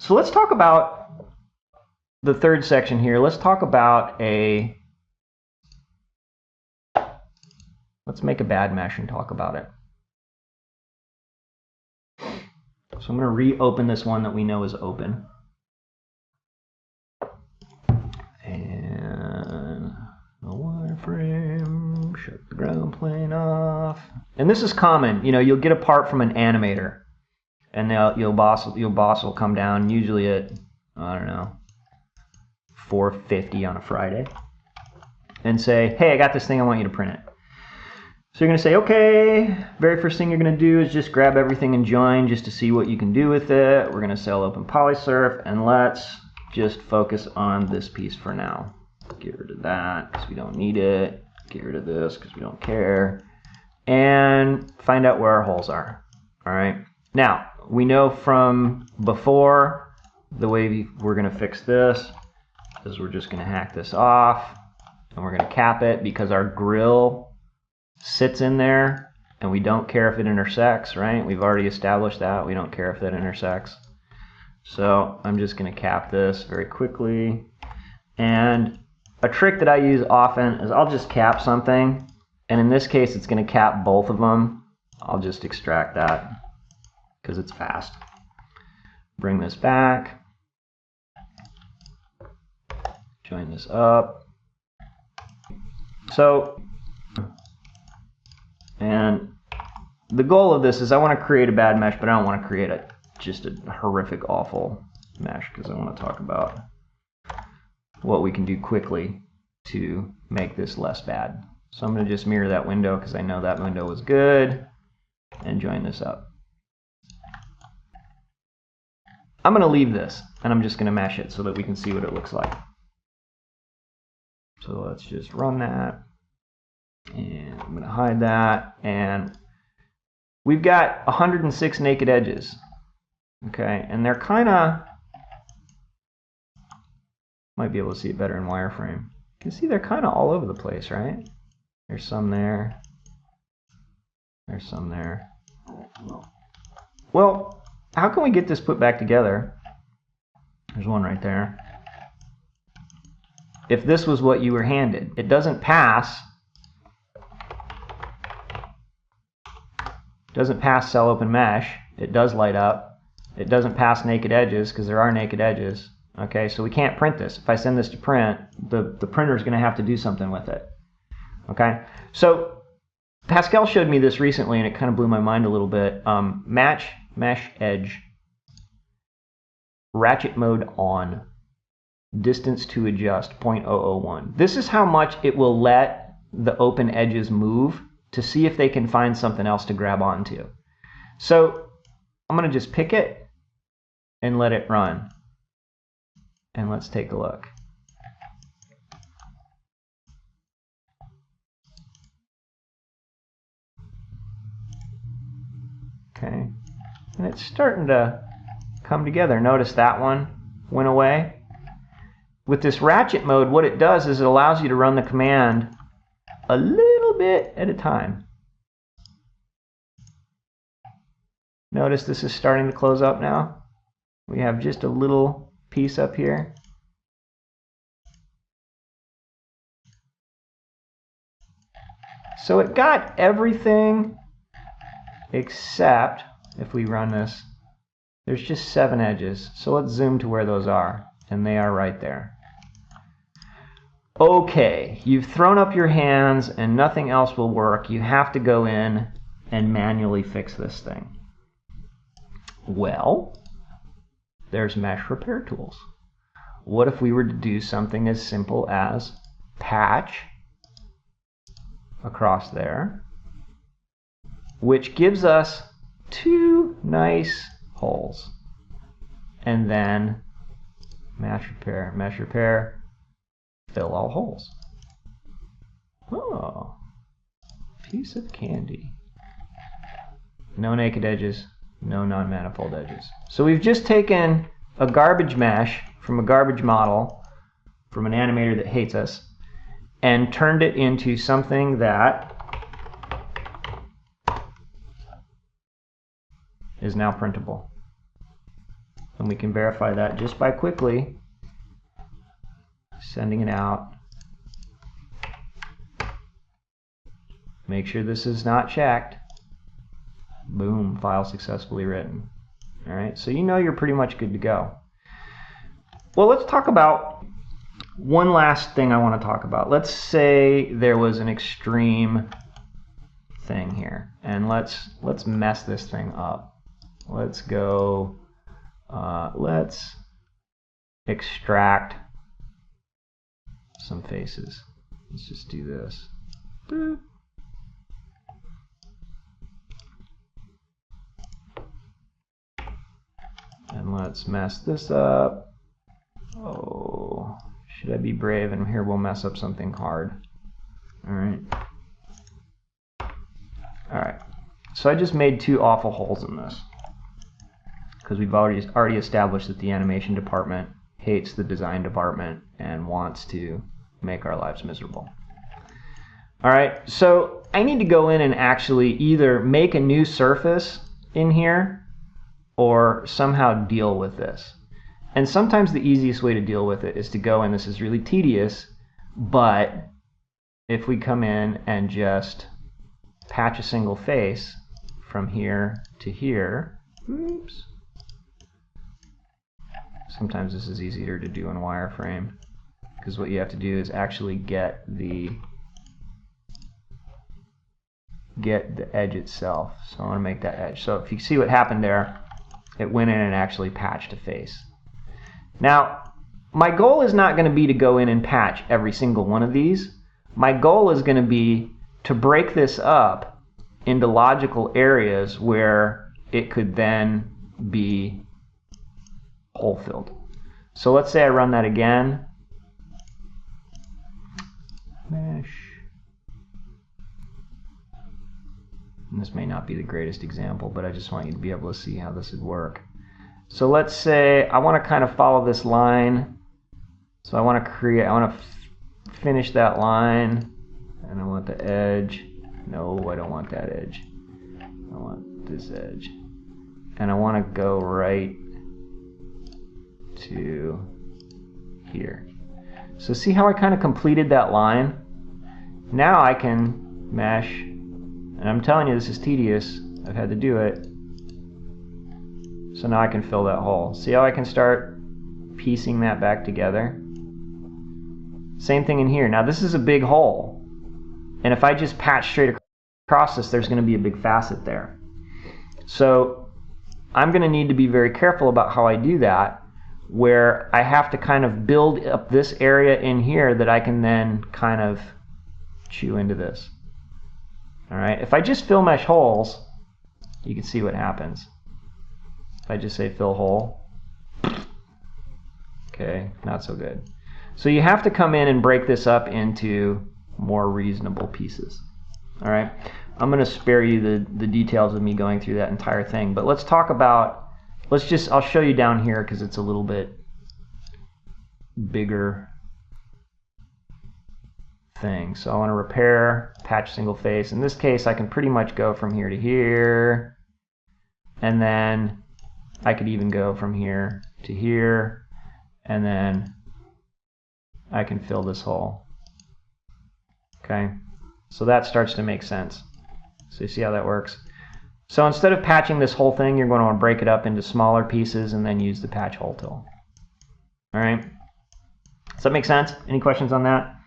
So let's talk about the third section here. Let's talk about let's make a bad mesh and talk about it. So I'm going to reopen this one that we know is open. And the wireframe, shut the ground plane off. And this is common. You know, you'll get a part from an animator, and your boss will come down usually at, I don't know, 4:50 on a Friday, and say, hey, I got this thing, I want you to print it. So you're going to say, okay, very first thing you're going to do is just grab everything and join just to see what you can do with it. We're going to sell open polysurf, and let's just focus on this piece for now. Get rid of that because we don't need it. Get rid of this because we don't care. And find out where our holes are. All right. Now, we know from before the way we're going to fix this is we're just going to hack this off, and we're going to cap it because our grill sits in there, and we don't care if it intersects, right? We've already established that. We don't care if that intersects. So I'm just going to cap this very quickly. And a trick that I use often is I'll just cap something, and in this case it's going to cap both of them. I'll just extract that because it's fast. Bring this back. Join this up. So, and the goal of this is I want to create a bad mesh, but I don't want to create just a horrific, awful mesh, because I want to talk about what we can do quickly to make this less bad. So I'm going to just mirror that window because I know that window was good, and join this up. I'm going to leave this, and I'm just going to mesh it so that we can see what it looks like. So let's just run that, and I'm going to hide that, and we've got 106 naked edges, okay, and they're kind of, might be able to see it better in wireframe. You can see they're kind of all over the place, right? There's some there, there's some there. Well, how can we get this put back together? There's one right there. If this was what you were handed, it doesn't pass. Doesn't pass cell open mesh. It does light up. It doesn't pass naked edges because there are naked edges. Okay, so we can't print this. If I send this to print, the printer is going to have to do something with it. Okay, so Pascal showed me this recently, and it kind of blew my mind a little bit. Match mesh edge. Ratchet mode on. Distance to adjust 0.001. This is how much it will let the open edges move to see if they can find something else to grab onto. So I'm going to just pick it and let it run. And let's take a look. Okay, and it's starting to come together. Notice that one went away. With this ratchet mode, what it does is it allows you to run the command a little bit at a time. Notice this is starting to close up now. We have just a little piece up here. So it got everything except, if we run this, there's just 7 edges. So let's zoom to where those are, and they are right there. Okay, you've thrown up your hands and nothing else will work. You have to go in and manually fix this thing. Well, there's mesh repair tools. What if we were to do something as simple as patch across there, which gives us 2 nice holes, and then mesh repair, fill all holes. Oh, piece of candy. No naked edges, no non-manifold edges. So we've just taken a garbage mesh from a garbage model from an animator that hates us and turned it into something that is now printable. And we can verify that just by quickly sending it out. Make sure this is not checked. Boom, file successfully written. All right, so you know you're pretty much good to go. Well, let's talk about one last thing I want to talk about. Let's say there was an extreme thing here, and let's mess this thing up. Let's go, let's extract some faces. Let's just do this. Boop. And let's mess this up. Oh, should I be brave? And here we'll mess up something hard. All right. All right. So I just made two awful holes in this because we've already established that the animation department hates the design department and wants to make our lives miserable. All right. So I need to go in and actually either make a new surface in here or somehow deal with this. And sometimes the easiest way to deal with it is to go in. This is really tedious, but if we come in and just patch a single face from here to here, oops. Sometimes this is easier to do in wireframe because what you have to do is actually get the edge itself. So I want to make that edge. So if you see what happened there, it went in and actually patched a face. Now, my goal is not going to be to go in and patch every single one of these. My goal is going to be to break this up into logical areas where it could then be hole filled. So let's say I run that again. Mesh. And this may not be the greatest example, but I just want you to be able to see how this would work. So let's say I want to kind of follow this line. So I want to finish that line, and I want the edge. No, I don't want that edge. I want this edge. And I want to go right to here. So see how I kind of completed that line? Now I can mesh, and I'm telling you this is tedious. I've had to do it. So now I can fill that hole. See how I can start piecing that back together? Same thing in here. Now this is a big hole, and if I just patch straight across this, there's going to be a big facet there. So I'm going to need to be very careful about how I do that, where I have to kind of build up this area in here that I can then kind of chew into this. All right. If I just fill mesh holes, you can see what happens. If I just say fill hole, okay, not so good. So you have to come in and break this up into more reasonable pieces. All right, I'm going to spare you the details of me going through that entire thing, but let's talk about, I'll show you down here because it's a little bit bigger thing. So I want to repair, patch single face. In this case, I can pretty much go from here to here, and then I could even go from here to here, and then I can fill this hole. Okay, so that starts to make sense. So you see how that works? So instead of patching this whole thing, you're going to want to break it up into smaller pieces and then use the patch hole tool. All right, does that make sense? Any questions on that?